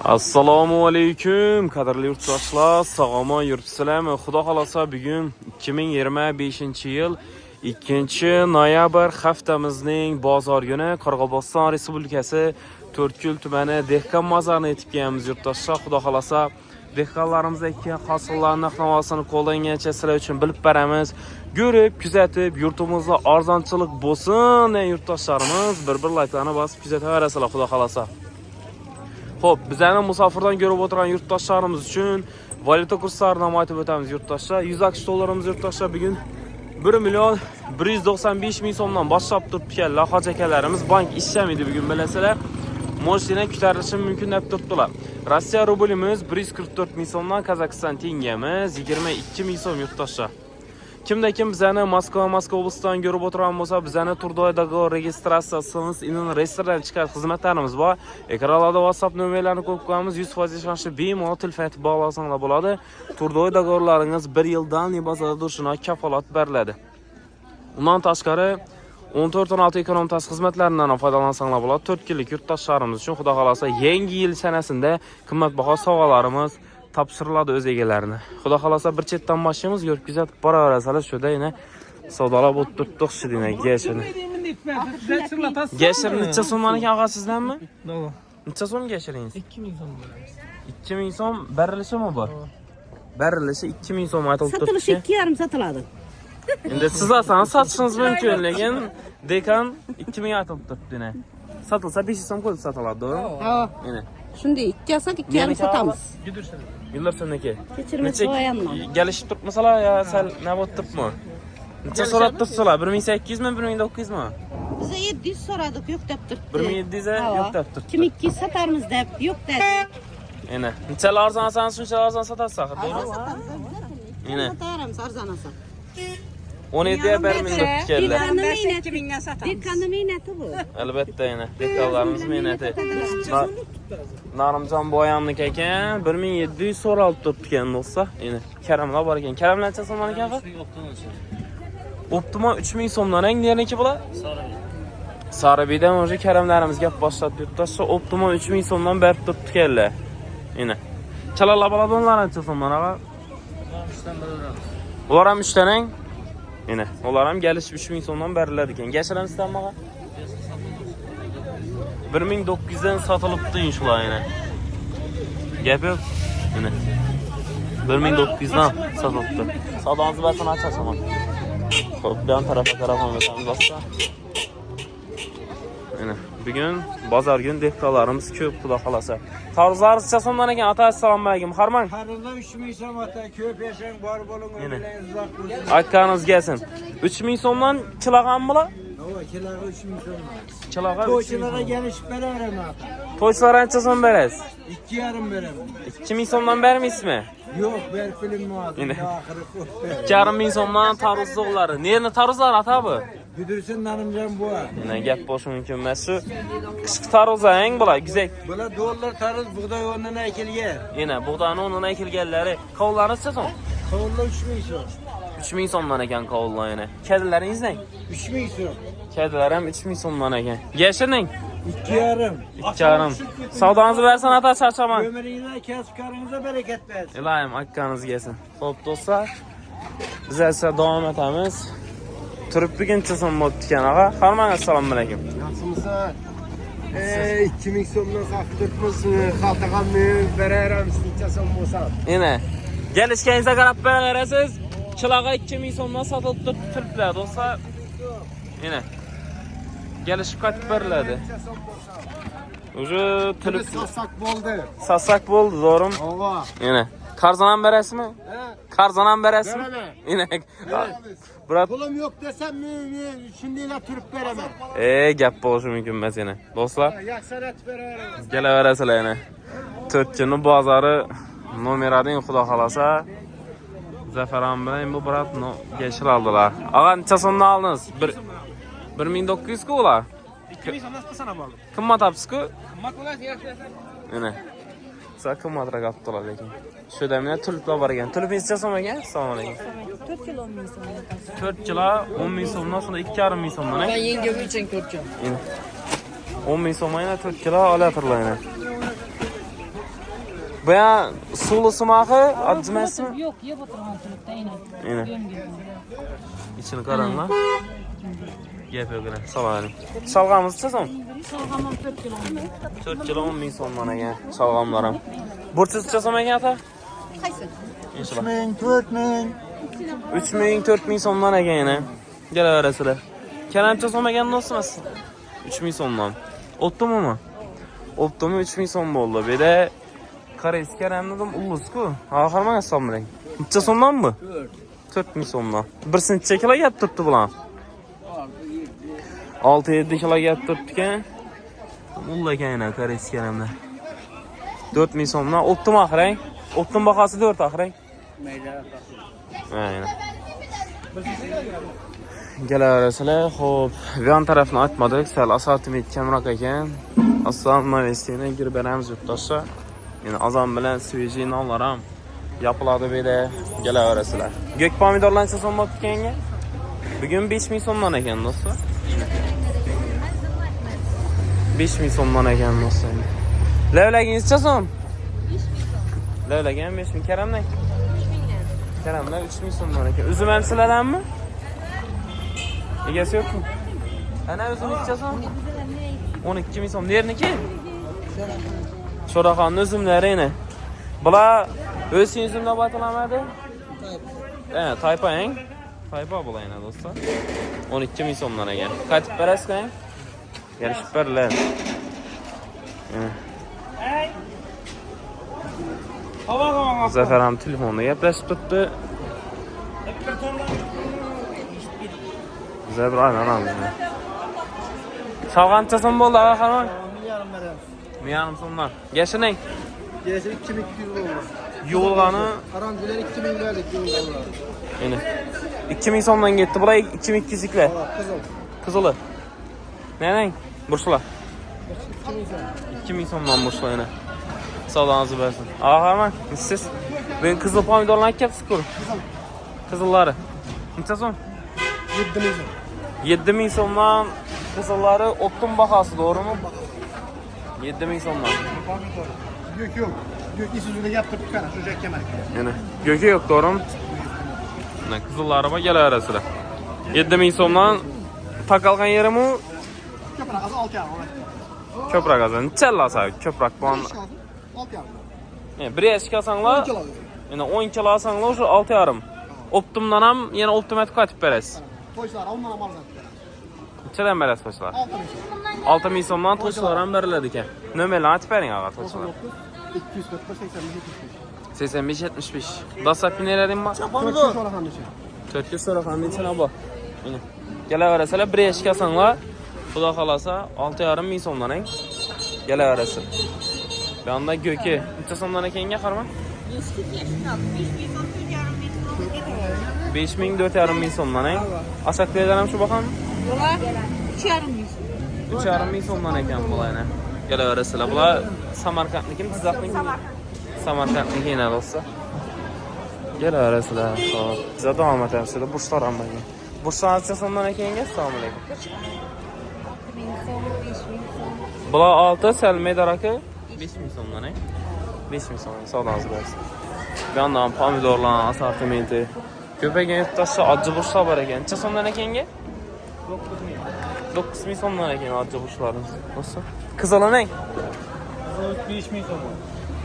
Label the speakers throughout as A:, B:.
A: Assalomu alaykum qadrli yurtdoshlar, sog'omon yuribsizlarmi? Xudo xolasa bugun 2025-yil 2-noyabr haftamizning bozor kuni Qoraqalpog'iston Respublikasi To'rtko'l tumani dehqon bozoriga yetib kelamiz yurtdoshlar. Xudo xolasa dehqonlarimiz ekkan hosillarning navosini qo'llangancha sizlar uchun bilib beramiz. Ko'rib, kuzatib, yurtimizda arzonchilik bo'lsin ey yurtdoshlarimiz, bir layklarni bosib kuzataverasizlar xudo xolasa. Xo'p, bizlarni musofirdan ko'rib o'tirgan yurtdoshlarimiz uchun valyuta kurslarini aytib o'tamiz yurtdoshlar. 100 AQSh dollarimiz yurtdoshlar bugun 1.195.000 so'mdan boshlab turibdi. Lahoja akalarimiz bank ishlamaydi bugun bilasizlar. Moshina ko'tarilishi mumkin deb turibdilar. Rossiya rublimiz 144.000 so'mdan, Qozog'iston tengamiz 22.000 so'm yurtdoshlar. Kimda kim bizani Moskva oblasidan ko'rib o'tirgan bo'lsa, bizani Turdoydagi registratsiyamiz, reyestrdan chiqar xizmatlarimiz bor. Ekranlarda WhatsApp nomerlarini qo'yib qo'yamiz. 100% ishonchli bemalol telefon bog'lasanglar bo'ladi. Turdoy do'konlaringiz 1 yildan bozorda turishini kafolat beriladi. Undan tashqari 14-16 ekonom tashqi xizmatlaridan foydalansanglar bo'ladi. 4 yillik yurtdoshlarimiz uchun xudo xolasa yangi yil sanasida qimmatbaho sovg'alarimiz topshiriladi o'z egalarini. Xudo xolasa bir chetdan boshlaymiz, ko'rib kuzatib boraverasizlar. Shunda yana savdolab o'ttirdik shidina gashini. Gashir necha so'mdan ekan og'a sizdanmi? To'g'ri. Necha so'm gashiringiz? 2000 so'm bo'ladi. 2000 so'm berilishimi bor? Berilishi 2000 so'm aytilib turibdi.
B: Satilishi 2,5 sotiladi.
A: Endi siz olsangiz sotishingiz mumkin, lekin dekan 2000 aytilib turibdi. Satilsa 500 so'm qo'yib sotiladi, to'g'rimi?
B: Ha.
A: Mana.
B: Shunday 2 olsak 2,5 sotamiz.
A: Yillarsaniki.
B: Kechirmas qo'yanman.
A: Gelishib turibmisalar yo sal nima bo'lib turibmi? Necha so'rab turibsizlar? 1800 mi, 1900 mi?
B: Biz 700 so'radik, yo'q deb turibdi.
A: 1700 yo'q deb turibdi.
B: 2200 sotarmiz deb, yo'q dedi.
A: Ana, nechalar arzon olsangiz shunchalar arzon sotasiz, to'g'rimi? Ana.
B: Sotaramiz arzon olsa.
A: 17 ga bermang deb keldi.
B: Dekanning mehnati bu.
A: Albatta, yana dekanlarimiz mehnati. Narimjon boyamniki ekan, 1700 so'ralib turibdi ekan do'stlar. Ana, karamlar bor ekan. Karamlar necha so'mdan ekan? Optimum 3000 so'mdan. Nerniki bular? Sarabiydan o'sha karamlarimiz gap boshlab yurtdoshlar. Optimum 3000 so'mdan berib turibdi ekanlar. Ana. Chalala baladonlar necha so'mdan ağa? Ular ham 3 taning. Ana, ular ham gelish 3000 so'mdan beriladi ekan. Gashiramizdan maga? 1900 dan sotilibdi shular yana. Gap yo'q. Ana. 1900 dan sotilibdi. Savdongizni barchani ochasizmi? Xo'p, bu tarafga qarab olamiz do'stlar. Ana, bugun bozor kun dehqonlarimiz ko'p, xudo xolasa. Tarzlar necha so'mdan ekan? Ata assalomu alaykum. Harman.
C: Tarzlar 3000 so'm ata, ko'p yashang, bor bo'ling, o'zingiz uzoq bo'lsin.
A: Akkangiz gelsin. 3000 so'mdan kilogram bular?
C: Yo'q, kiloga 3000 so'm.
A: Kilogram.
C: To'ychilarga gelishib beraveramiz ata.
A: To'ychilar necha so'm berasiz?
C: 2,5 beraman.
A: 2000 so'mdan bermaysizmi?
C: Yo'q, ber filmni ata. Oxiri ko'p ber.
A: 2000 so'mdan tarvuz zo'g'lari. Nerni tarvuzlar ata bu?
C: Güdürsin Narimjon bu.
A: Mana gap bo'lishi mumkin emas. Shu qishki tarvuzang bular, güzel.
C: Bular dollar tarvuz bug'doy o'rnini ekilgan.
A: Yana bug'doyni o'rnini ekilganlari. Qovullar necha so'm?
C: Qovullar 3000 so'm.
A: 3000 so'mdan ekan qovullar yana. Kedilaringizning?
C: 3000 so'm.
A: Kedilar ham 3000 so'mdan ekan. Yashirning?
C: 2,5.
A: 2,5. Savdongizni bersan ata charchaman.
C: Ömringizga, kasb-koringizga barakat bersin.
A: Ilohim akkangiz gelsin. Xo'p do'stlar, biz esa davom etamiz. Turib buguncha so'm bo'libdi ekan ağa. Harman assalomu alaykum.
C: Yaxshimisiz? 2000 so'mdan saqtiribmiz, xaltaqamni beraveramiz, necha so'm bo'lsa.
A: Yana kelishganingizga qarab beraverasiz. Kiloga 2000 so'mdan sotilib turibdi do'stlar. Yana kelishib qaytib beriladi. Uje tilib
C: sasak bo'ldi.
A: Sasak bo'ldi, to'g'rimi?
C: Ova.
A: Yana qarzon ham berasizmi? Qarzon ham berasizmi? Yana Brat,
C: Pulim yo'q desam, men shundaylar turib beraman.
A: Gap bo'lishi mumkin emas yana. Do'stlar,
C: Yaxshirat beraveramiz.
A: kelaverasizlar yana. To'rtko'lning bozori nomerading xudo xolasa. Zafaran bilan bu brat gashir oldilar. Ağa necha so'mdan oldingiz? 1900 ku ular.
C: 2000 so'mdan qilsana bo'ldi.
A: Qimmat topsiz-ku?
C: Qimmat bo'ladi, yaxshi.
A: Mana. Sal qimmatroq olibdilar lekin. Shu damda tuluplar bor ekan. Tulupingiz necha so'm ekan? Assalomu alaykum.
B: 4 kilo 10 ming so'm.
A: 4 kilo 10 ming so'mdan, shunda 2,5 ming so'mdan.
B: Ben yengem için 4 kilo.
A: 10 ming so'mdan 4 kilo olatirlar yana. Bu ya sulu sumakı acıması mı?
B: Yok, yeb oturgan turibdi aynan.
A: Aynen.
B: Gömgem.
A: İçini qaranglar. Gep yo'gina. Salarim. Salg'amizcha so'm?
B: Salg'amam 4 kilo.
A: 4 kilo 10 ming so'mdan ekan salg'amlarim. Burchisicha so'm ekan ata?
B: Qaysi?
A: Inshaalloh.
C: 3000, 4000.
A: 3 ming 4 ming so'mdan ekan yana. Kelaverasizlar. Kalamcha so'm ekan do'stimiz. 3 ming so'mdan. Optimumi? Optimi 3 ming so'm bo'ldi. Bu yerda Koreys karamdim ullusku. Oxirman hisobim bilan. Necha so'mdanmi? 4 ming so'mdan. Birsini necha kilo gap turibdi bular? 6-7 kilo gap turibdi ekan. Mulla ekan yana Koreys karamda. 4 ming so'mdan optim oxirang. Optim bahası 4 oxirang. Aynen. Kelaverasizlar. Xo'p, bu yon tarafni aytmadik. Sal asortiment kamroq ekan. Assortmentga kirib beramiz yurtdoshlar. Yani azam bilan svejiy nonlar ham yapıladi bu yerda. Kelaverasizlar. Gök pomidorlar necha so'm bo'lib ketganga? Bugun 5 ming so'mdan ekan do'stlar. 5 ming so'mdan ekan do'stlar. Lavlagingiz necha so'm? 5 ming so'm. Lavlagan 5 ming, karamdan? 3 mingdan. Karamdan 3 ming so'mdan ekan. Uzum ham sizlardanmi? Egasi yo'qmi? Ana uzum necha so'm? 12 ming so'm. Nerniki? Sho'raxonning uzumlari eni. Bular o'z uzumda botilamadi? Taypang. Taypa bo'layna do'stlar. 12 ming so'mdan ekan. Qaytib berasizmi? Yarışib berlar. Zafer ham telefonda gaplashib turibdi. Zafer aylanamiz. Salg'ancha so'm bo'ldi, xaron. 1,5 so'mdan. Yashining.
C: Gerisi 2200 oldu.
A: Yo'lg'ani
C: Karantiler 2000 verdik yo'lg'anlar.
A: Yine. 2000 so'mdan ketdi. Bular 2200'liklar.
C: Kızıl.
A: Qizili. Neng? Burslar.
C: 2000
A: 2000 so'mdan burslar yana. Savdoningizni bersin. Aman, siz men qizil pomidorlarni aytyapsiz-ku. Qizillari. Necha so'm?
C: 7000 so'm.
A: 7000 so'mdan qizillari optim bahası, doğrumi? 7000 so'mdan.
C: Yok. Yok Isuzu'da yaptırdık kana şu kemer.
A: Yani gökü yok, doğrumi? Ne qizillari bor, kelaverasizlar. 7000 so'mdan takalgan yerim u.
C: Köprak azı 6 yarım.
A: Ko'proq azan. Necha ko'proq bu.
C: 6 yarım.
A: Yani bir yaşka alsanglar,
C: 10 kilo.
A: yani 10 kilo alsanglar şu 6,5. Optimdan ham yana optimatik qaytib berasiz.
C: Toyçlar ondan amal zaten.
A: Nechadan berasiz to'ychilar?
C: 6000 so'm.
A: 6000 so'mdan to'ychilar ham beriladi ekan. Nomerlarni aytib bering ag'a to'ychilar.
C: 245 85
A: 85 75. Dastlabki nelerim bor?
C: 400 sonra hamısı.
A: 400 so'raxonning ichina bor. Mana. Kelaverasizlar, bir yaşka alsanglar, xudo xolasa 6,5 ming so'mdan eng. Kelaverasiz. Bu yanda göki. Necha so'mdan ekanga qarman? 5 ming 4,5 ming so'mdan eng. Asaklardan ham shu bakan?
B: Bular 3,5 ming.
A: 3,5 ming so'mdan ekan bularni. Kelaverasizlar. Bular Samarqandniki, Jizzaxniki. Samarqandniki yana do'stlar. Kelaverasizlar. Xo'p. Biz davom etamiz. Burslar ham bor. Burslar necha so'mdan ekanga? Assalomu alaykum.
B: 1000 so'm, 5000 so'm.
A: Bular 6 salmay daraki 5000 so'mdan eng. 5000 so'm. Savdoningizni bersin. Bu yandan pomidorlar assortimenti. Ko'paygan yurtdoshlar ajji burslar bor ekan. Necha so'mdan ekanga? 9000 so'mdan ekan ajji burslarimiz. Do'stlar. Qizilaning?
C: 5000 so'm.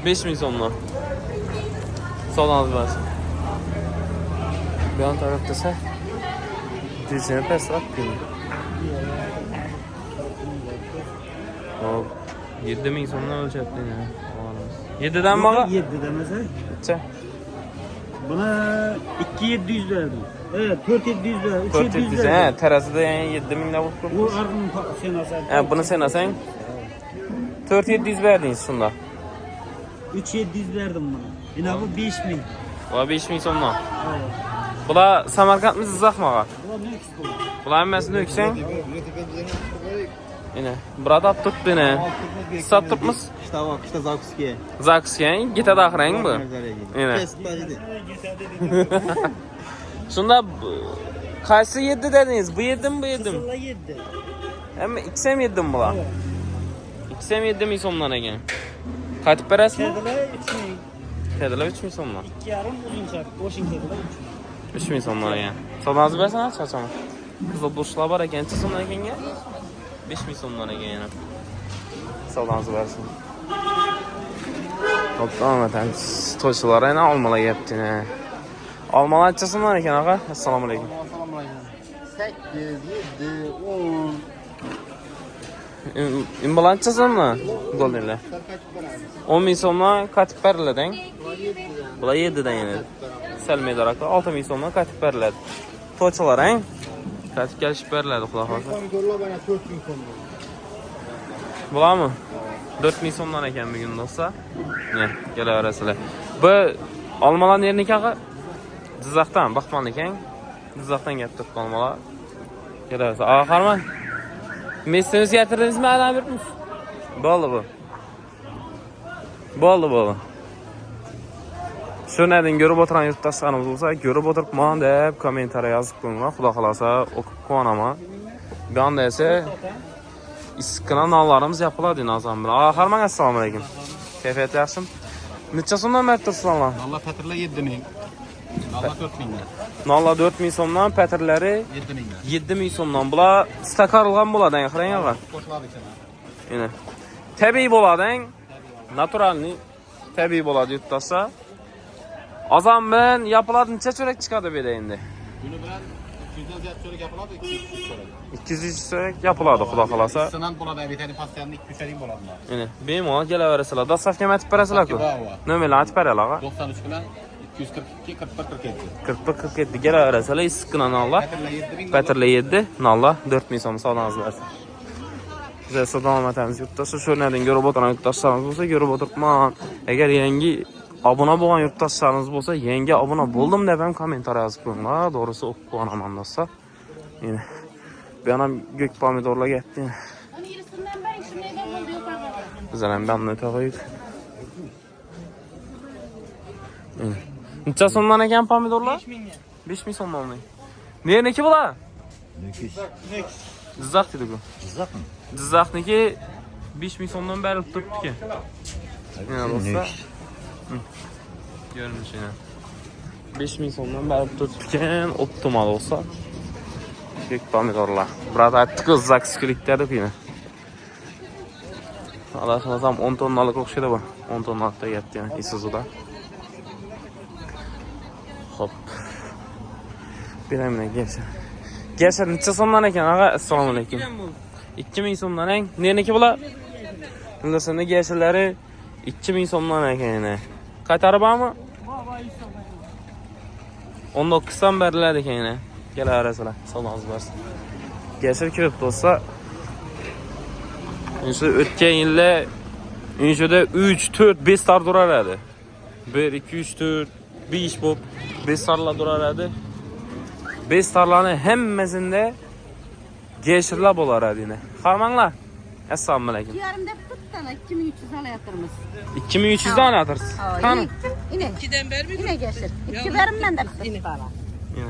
A: 5000 so'mdan. Savdoningizni bersin. Bu yan tarafda esa dizayn pastroq keldi. Hop. 7000 so'mdan o'lchapti yana. 7'den bağa?
D: 7 demese.
A: Necha?
D: Buna 2700 verdim. Evet 4700 verdim. 3700
A: 400.
D: verdim.
A: Terazide yani 7000 lira vurup
D: Bu ardının sen alsan.
A: bunu sen alsan 4700 verdiniz şunda.
D: 3700 verdim buna. Yine bu 5000.
A: Bula 5000 so'mdan.
D: Evet.
A: Bula Samarqandmi Jizzaxmi ağa?
D: Bu ne küçük olur?
A: Bular hammasini o'kisang. Yine. Burada tuttu yine. Sat turibmiz.
C: İşte Zakuskiye.
A: Zaksga ketadi axirang bu. Yine. Shunda qaysi 7 dedingiz? Bu 7mi bu 7mi?
D: Kızılla 7.
A: Ama ikisi ham 7mi bular? İkisi ham 7000 so'mdan ekan. Qaytib berasizmi?
D: Kediler 3000.
A: Kedilar 3000 so'mdan.
D: 2,5 uzunchak. Boshing kediler 3000.
A: 3000 so'mdan ekan. Savdoningizni bersana, charchama. Qizil do'stlar bor ekan, necha so'mdan ekanga? 5000 so'mdan ekan yana. Savdoningizni bersin. Hop, davom etamiz. To'ychilar yana olmalar yeyapti. Olmalar necha so'mdan ekan, aka? Assalomu alaykum.
C: Assalomu alaykum. 8, 7, 10.
A: Imbalancha so'mdan? Goldenlar. 10 ming so'mdan qatib beriladi. Bular 7 dan yana. Salmay daraklar 6 ming so'mdan qatib beriladi. To'ychilar, qatib kelishib beriladi, xudo xolasa.
C: Pomidorlar bana 4 ming so'm.
A: Bularmi? 4 ming so'mdan ekan bugun do'stlar. Ne, kelaverasizlar. Bu olmalar nerniki aka? Jizzaxdan, Baxtman ekan. Jizzaxdan kelib turibdi olmalar. Kelaverasiz. Aka qarmang. Mesni o'zgartirdingizmi, adam beribmiz? Bo'ldi bu. Bo'ldi. Shundan ko'rib o'tirgan yurtdoshlarimiz bo'lsa, ko'rib o'tiribman deb kommentariy yozib qo'yinglar. Xudo xolasa o'qib qo'naman. Bu yoqda esa issiqqina nonlarimiz yapiladi nazam bilan. Qarmang, assalomu alaykum. Kayfiyat yaxshimi? Necha so'mdan berib turibsizlar?
C: Allah patirlar 7 ming. Allah 4 mingdan.
A: Nonlar 4 ming so'mdan, patirlari
C: 7 mingdan.
A: 7 ming so'mdan. Bular stakarilgan bo'ladi, qarang aka.
C: Qo'shiladi ichine.
A: Yine. Tabiiy bo'ladi, naturalni tabiiy bo'ladi yurtdoshlar. Azam bilan yapiladi, necha cho'rak chiqadi bu yerda endi?
C: Buni bilan 200 dan cho'rak yapiladi, 200 cho'rak.
A: 200 cho'rak yapiladi, xudo xolasa.
C: Sinan bo'ladi, bitani pastlarni 2-3 bo'ladi.
A: Yine. Bemalol kelaverasizlar. Dostavka aytib berasizlar-ku. Nomerni aytib beraylar.
C: 93 bilan 242 41
A: 41 47 kelaverasizlar. Issiqqina nonlar. Patirlar 7, nonlar 4 ming so'm savdoningizni bersin. Biz davom etamiz yurtdoshlar. Shundan ko'rib o'tirgan yurtdoshlarimiz bo'lsa, ko'rib o'tiribman. Agar yangi obuna bo'lgan yurtdoshlarimiz bo'lsa, yangi obuna bo'ldim deb ham kommentariy yozib qo'yinglar. To'g'risi o'qib qo'yaman do'stlar. Yine. Bu ham gök pomidorlar ketdi. Bizlar ham bundan o'taylik. Necha so'mdan ekan pomidorlar?
D: 5 mingga.
A: 5 ming so'mdan. Nerniki bular? Jizzax dedi-ku.
C: Jizzaxmi?
A: Jizzaxniki 5 ming so'mdan berilib turibdi-ku. Mana do'stlar. Görünüşüne. 5 ming so'mdan berilib turibdi-kan, optimal olsa. Kek pomidorlar. Biroz aytdik-ku, zakskilikda-ku yine. Alashmasam 10 tonnalik o'xshaydi bu. 10 tonnalikda yetdi yana Isuzu'da. Hop. Bilemine geçer. Geçer necha so'mdan ekan, ağa? Assalomu alaykum. 2000 so'mdan eng. Neniki bular? Bundan geçerlari 2000 so'mdan ekan yana. Qaytarib bormi? 19 dan beriladi ekan yana. Kelaverasizlar. Salomingizga bersin. Geçer ko'p bo'lsa, Şu o'tgan yillar Inşuda 3, 4, 5 tar duraradi. 1, 2, 3, 4, 5 bo'lib 5 tarlar duraradi. 5 tarlarning hammasida geçirlar bo'laradi yine. Qarmanglar. Assalomu alaykum.
B: 2,5 deb tutdilar, 2300 olayapmiz.
A: 2300 dan olyapsiz. Qani?
B: Yine. 2'den bermi? Yine geçir. 2 verimden de tutdilar.
A: Yine.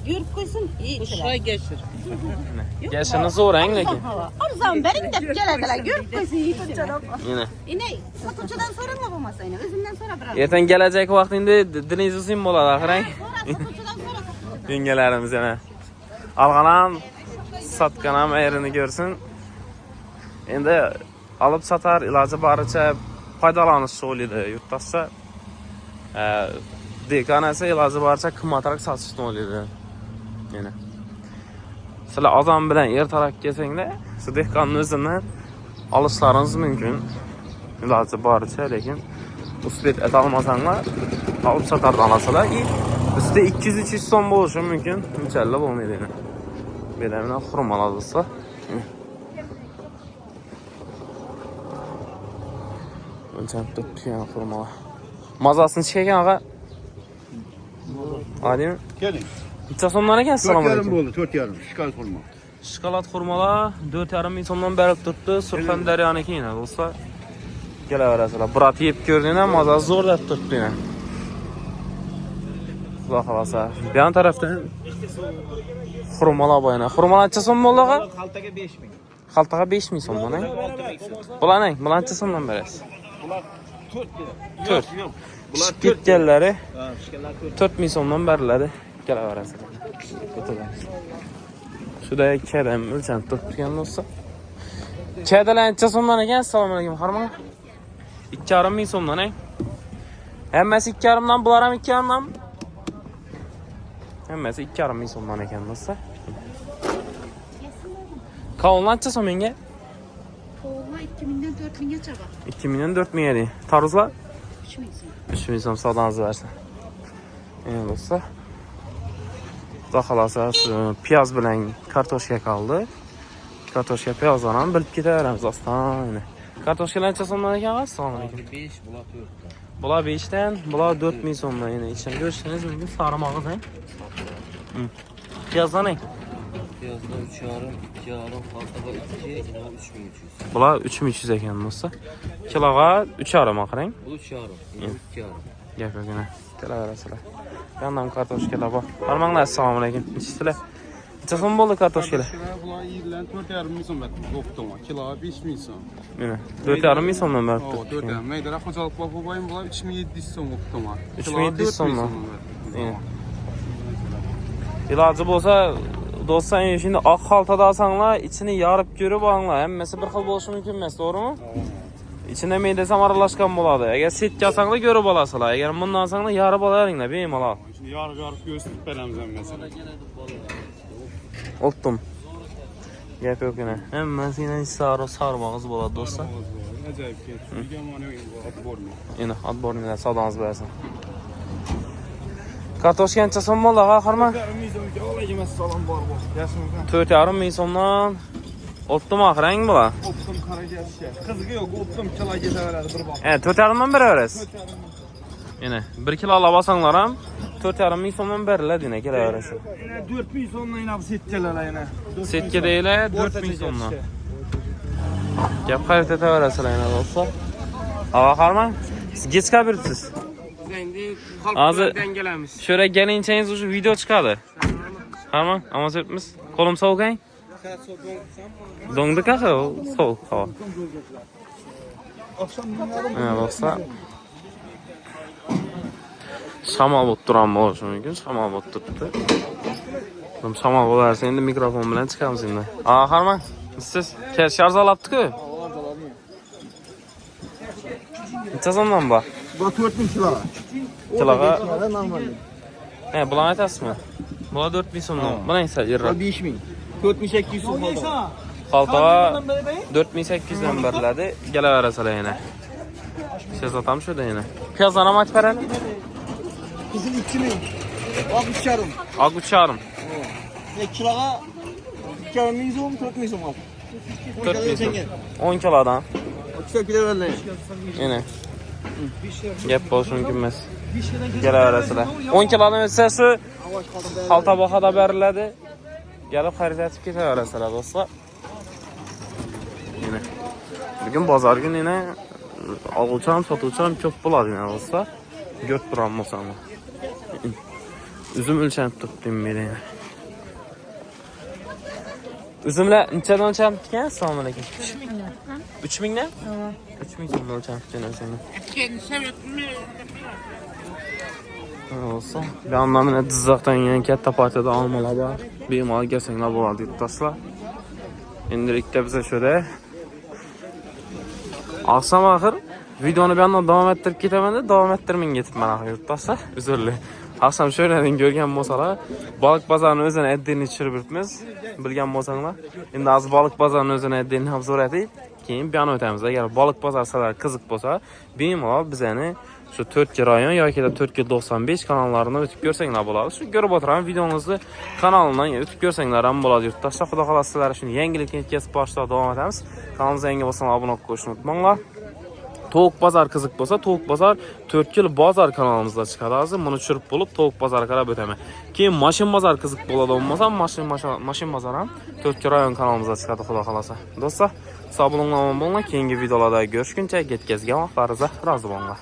B: Yürüp koysun iyi. Uşay geçir.
A: Geçini zo'rang lekin.
B: O zaman benim de gelediler. Yürüp koysun iyi tutacağım.
A: Yine.
B: Yine. Satışçıdan sonra mı bulmasa yine? Özümden sonra bırak.
A: Ertaga kelajak vaqtingda dilingiz uzun bo'ladi, qarang.
B: Satışçıdan sonra.
A: Yengelarimiz yana. Algan ham, satgan ham yerini ko'rsin. Endi olib satar, iloji boricha foydalanish o'ylaydi yurtdoshlar. Dekanasi iloji boricha qimmatroq sotishni o'ylaydi. Yana. Sizlar azon bilan ertaroq kelsanglar, shu dehqonning o'zidan olishlaringiz mumkin. Iloji boricha, lekin uspet etolmasanglar, olib satardan olasizlar. Üstü 200-300 so'm bo'lishi mumkin. Unchalik bo'lmaydi yana. Belamdan xurmalar bo'lsa. Unchalik tutgan xurmalar. Mazasini chekagan ağa. Adimi?
C: Keling.
A: Necha so'mdan ekan? Assalomu
C: 4,5
A: alaykum.
C: bo'ldi, 4,5. Shikoyat qilma.
A: Shokolad xurmalar 4,5 ming so'mdan berib turibdi. Surxondaryo'niki yana bo'lsa. Kelaverasizlar. Brat yeb ko'rdinglar, mazasi zo'r deb turibdi yana. Xudo xolasa. Bu yon tarafdan xurmalar bor yana. Xurmalar necha so'm bo'ldi ağa?
D: Xaltaga 5 ming.
A: Xaltaga 5 ming so'm mana. Bularning, bular necha so'mdan berasiz?
C: Bular 4
A: Dört.
C: Yok. Bular 4.
A: Gitgelleri
C: Ha, şişkeler 4.
A: 4000 so'mdan beriladi. Kelaverasizlar. Shuda kedam o'lcham turgan bo'lsa. Kedalar necha so'mdan ekan? Assalomu alaykum, harmon. 2,5 ming so'mdan, Hammasi 2,5 dan, bular ham 2,5 dan. Hammasi 2,5 ming so'mdan ekan do'stlar. Kavunlar necha so'm menga?
B: Oğlan 2000'den 4000'e çaba.
A: 2 milyon 4 ming edi. Tarvuzlar
B: 3000 so'm.
A: 3 ming so'm savdangizni bersin. Endi do'stlar. Xudo xolasa piyoz bilan kartoshka qoldi. Kartoshka piyozdan ham bilib ketaveramiz ostonani. Kartoshkalar necha so'mdan ekan? Assalomu alaykum.
C: 5, bular 4.
A: Bular 5 dan, bular 4 ming so'mdan. Endi ichini ko'rishingiz mumkin, sari mag'iz, Piyozdan
C: Piyazda 3,5, 2,5, halkaga 2, ina 3300.
A: bular 3300 ekan do'stlar. Kiloga 3,5 qarang.
C: Bu 3,5, ina 2,5.
A: Gap yo'gina. Kelaverasizlar. Yandan kartoshkalar bor. Harmanglar, assalomu alaykum. Nechtalar? Necha so'm bo'ldi kartoshkalar?
E: Bular yildan 4,5 ming so'm berdim. O'qitoma. Kiloga 5 ming so'm.
A: Mana 4,5 ming so'mdan
E: O,
A: beribdi.
E: 4,5. Maydara xo'jalik bor bo'lmaymi? Bular 3700 so'm o'qitoma.
A: 3700 so'mdan. Iloji bo'lsa, do'stlar, shunda oq xaltada olsanglar, ichini yarib ko'rib olinglar. Hammasi bir xil bo'lishi mumkin emas, to'g'rimi? İçinde meydesam aralashgan bo'ladi. Agar setga olsanglar ko'rib olasizlar. Agar bundan olsanglar yarib olaveringlar, bemalol.
E: Şimdi yarib ko'rsatib beramiz mesela.
A: Oltdim. Gap yo'q yana. Hammasidan sari mag'iz bo'ladi, do'stlar.
E: Ajoyib ketdi. Yomon o'yin bu atborni.
A: Endi atbornilar savdangiz bersin. Kartoshka necha so'm bo'ldi, harman? 4,5 ming so'mdan. Oltdim oxirang bular.
E: O'ptim qaragashga. Qiziga yo'q, o'ptim kiloga ketaveradi bir boq.
A: 4,5 dan beraverasiz. Yana 1 kilo olib olsanglar ham 4,5 ming so'mdan beriladi, yana kelaverasiz.
E: Yine 4 ming so'mdan yana bu setkalar yana.
A: Setga deylar 4 ming so'mdan. Gap xarid etaverasizlar yana do'stlar. Harman, siz kechga beribsiz.
C: Endi
A: Hozir
C: gelamiz.
A: Şöyle gelinçeniz şu video çıkardı. Harman, ama söylemiz. Kolum soğuk hein? Dondu kaça o soğuk hava. Evet dostlar. Şamal bot duran mı olsun mümkün? Şamal bot tuttu. Şamal bot dersen şimdi mikrofon bilen çıkalım şimdi. Harman, siz şarj alaptık mı? Neçə zamdan bak?
E: Bu 4000 kilo.
A: Kiloga.
E: Normal.
A: Bulan aytasızmı? Bula 4000 so'mdan. Buna esa yirra.
E: 5000. 4800 so'm oldu.
A: Xaltaga 4800 dan beriladi. Kelaverasizlar yana. Siz atam shu da yana. Piyozdan ham aytib beradi.
E: Kızım 2000. Bak 3,5.
A: Ak 3,5.
E: Ne kiloga 2,5 ming so'm, 4 ming so'm oldu.
A: 4000 so'm. 10 kilodan.
E: 2 kilo verdi.
A: Yana. Gap bo'lishi mumkin emas. Kelaverasizlar. 10 kilodan o'tsa shu xalta bahada beriladi. Gelip xarid etib ketaverasizlar do'stlar. Yana. Bugun bozor kuni yana oluvcham, sotuvcham ko'p bo'ladi yana do'stlar. Ko'rib turam bo'lsanglar. Üzüm o'lchanib turibdim men yana. Üzümlar nechadan o'lchanib ekan? Assalomu alaykum. 3000 dan? 3000 so'mdan o'lchanib ekan o'zingni. Olsa, bir anlamda Jizzaxdan yana katta partiyada olmalar bor. Bemalol kelsanglar bo'ladi yurtdoshlar. Endilikda biza shunda oqshom axir videoni bu yerdan davom ettirib ketaman-da, davom ettirmay ketibman axir yurtdoshlar. Uzrli. Oqshom sho'radan ko'rgan bo'lsalar, baliq bozorining o'zini addenini tushirib yuribmiz. Bilgan bo'lsanglar, endi hozir baliq bozorining o'zini addenini ham so'radik. Keyin bu yana o'tamiz. Agar baliq bozori sizlarga qiziq bo'lsa, bemalol bizani şu 4 rayon yoki da 495 kanallarını o'tib ko'rsanglar bo'ladi. Shu ko'rib o'tiraman videomizni kanalidan o'tib ko'rsanglar ham bo'ladi yurtdoshlar. Xudo xolasa sizlar shuni yangilikni yetkazib borishda davom etamiz. Kanalimizga yangi bo'lsangiz obuna bo'lib qo'yishni unutmanglar. Tovuq bozor qiziq bo'lsa, tovuq bozor 4 yil bozor kanalimizda chiqadi. Hozir buni tushirib bo'lib tovuq bozori qarab o'taman. Keyin mashin bozor qiziq bo'ladi bo'lmasa, mashin bozor ham 4 rayon kanalimizda chiqadi xudo xolasa. Do'stlar, sog' bo'linglar, omon bo'linglar. Keyingi videolarda ko'rishguncha ketkazgan vaqtlaringizda rozi bo'linglar.